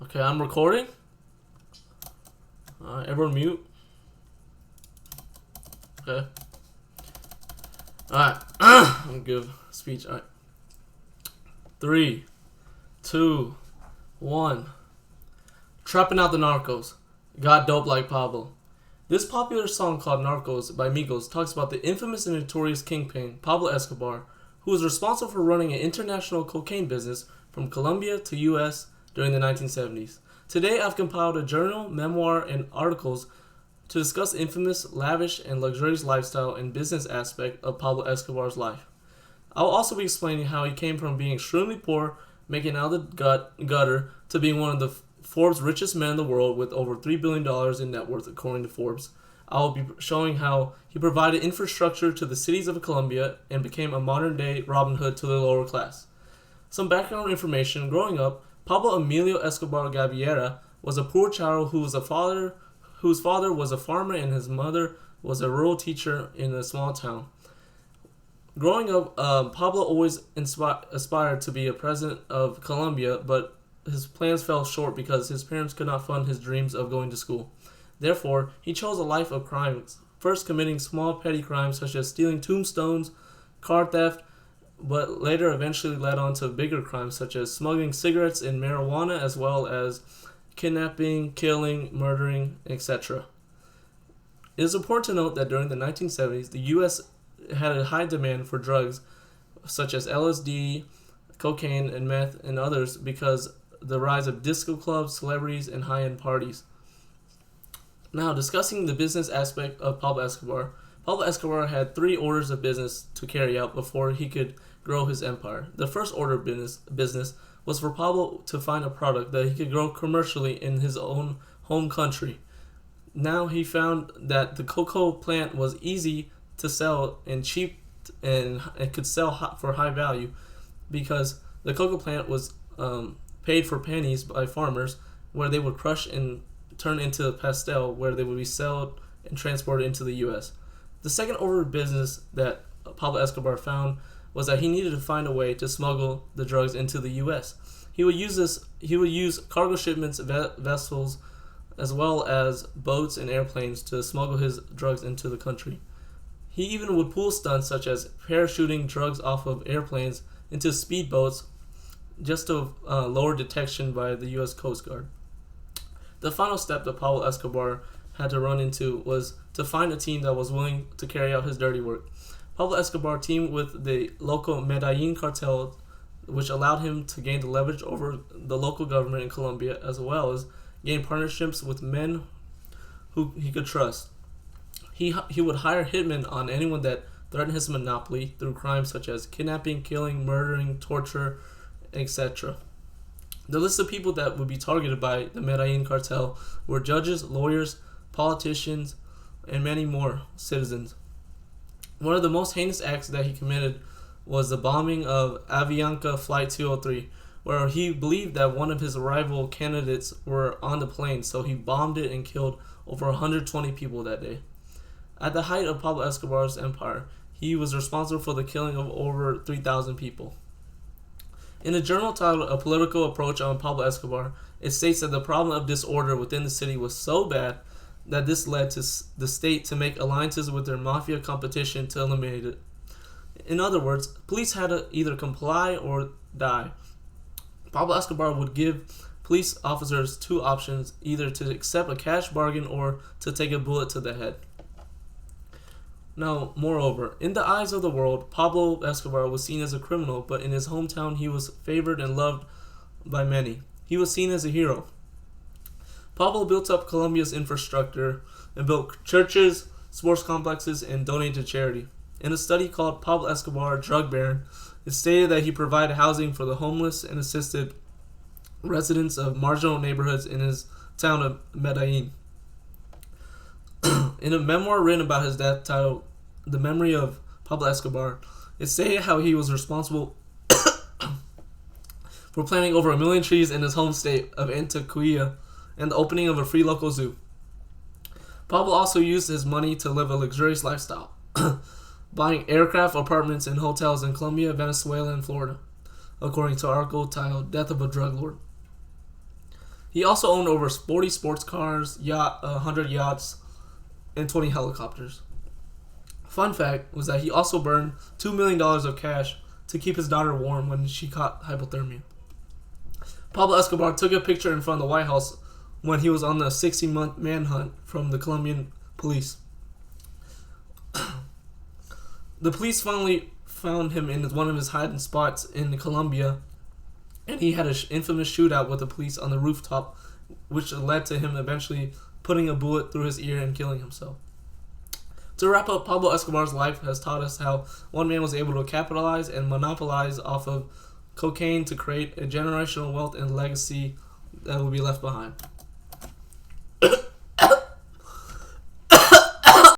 Okay, I'm recording. Everyone mute. Okay. Alright. I'm gonna give speech. Alright. 3, 2, 1. Trapping out the narcos. Got dope like Pablo. This popular song called Narcos by Migos talks about the infamous and notorious kingpin, Pablo Escobar, who was responsible for running an international cocaine business from Colombia to U.S. during the 1970s. Today, I've compiled a journal, memoir, and articles to discuss the infamous, lavish, and luxurious lifestyle and business aspect of Pablo Escobar's life. I'll also be explaining how he came from being extremely poor, making out of the gutter, to being one of the Forbes' richest men in the world with over $3 billion in net worth, according to Forbes. I will be showing how he provided infrastructure to the cities of Colombia and became a modern-day Robin Hood to the lower class. Some background information. Growing up, Pablo Emilio Escobar Gaviera was a poor child whose father was a farmer and his mother was a rural teacher in a small town. Growing up, Pablo always aspired to be a president of Colombia, but his plans fell short because his parents could not fund his dreams of going to school. Therefore, he chose a life of crime, first committing small petty crimes such as stealing tombstones, car theft, but later eventually led on to bigger crimes such as smuggling cigarettes and marijuana, as well as kidnapping, killing, murdering, etc. It is important to note that during the 1970s, the U.S. had a high demand for drugs such as LSD, cocaine, and meth, and others because the rise of disco clubs, celebrities, and high-end parties. Now, discussing the business aspect of Pablo Escobar. Pablo Escobar had 3 orders of business to carry out before he could grow his empire. The first order of business was for Pablo to find a product that he could grow commercially in his own home country. Now he found that the cocoa plant was easy to sell and cheap, and it could sell for high value because the cocoa plant was paid for pennies by farmers, where they would crush and turn into pastel, where they would be sold and transported into the U.S. The second order of business that Pablo Escobar found was that he needed to find a way to smuggle the drugs into the U.S. He would use cargo shipments, vessels, as well as boats and airplanes to smuggle his drugs into the country. He even would pull stunts such as parachuting drugs off of airplanes into speedboats just to lower detection by the U.S. Coast Guard. The final step that Pablo Escobar had to run into was to find a team that was willing to carry out his dirty work. Pablo Escobar teamed with the local Medellin cartel, which allowed him to gain the leverage over the local government in Colombia, as well as gain partnerships with men who he could trust. He would hire hitmen on anyone that threatened his monopoly through crimes such as kidnapping, killing, murdering, torture, etc. The list of people that would be targeted by the Medellin cartel were judges, lawyers, politicians, and many more citizens. One of the most heinous acts that he committed was the bombing of Avianca Flight 203, where he believed that one of his rival candidates were on the plane, so he bombed it and killed over 120 people that day. At the height of Pablo Escobar's empire, he was responsible for the killing of over 3,000 people. In a journal titled A Political Approach on Pablo Escobar, it states that the problem of disorder within the city was so bad that this led to the state to make alliances with their mafia competition to eliminate it. In other words, police had to either comply or die. Pablo Escobar would give police officers 2 options, either to accept a cash bargain or to take a bullet to the head. Now, moreover, in the eyes of the world, Pablo Escobar was seen as a criminal, but in his hometown he was favored and loved by many. He was seen as a hero. Pablo built up Colombia's infrastructure and built churches, sports complexes, and donated to charity. In a study called Pablo Escobar, Drug Baron, it stated that he provided housing for the homeless and assisted residents of marginal neighborhoods in his town of Medellin. In a memoir written about his death titled The Memory of Pablo Escobar, it stated how he was responsible for planting over 1 million trees in his home state of Antioquia and the opening of a free local zoo. Pablo also used his money to live a luxurious lifestyle, buying aircraft, apartments, and hotels in Colombia, Venezuela, and Florida, according to an article titled Death of a Drug Lord. He also owned over 40 sports cars, 100 yachts, and 20 helicopters. Fun fact was that he also burned $2 million of cash to keep his daughter warm when she caught hypothermia. Pablo Escobar took a picture in front of the White House when he was on the 60-month manhunt from the Colombian police. The police finally found him in one of his hiding spots in Colombia, and he had an infamous shootout with the police on the rooftop, which led to him eventually putting a bullet through his ear and killing himself. To wrap up, Pablo Escobar's life has taught us how one man was able to capitalize and monopolize off of cocaine to create a generational wealth and legacy that will be left behind.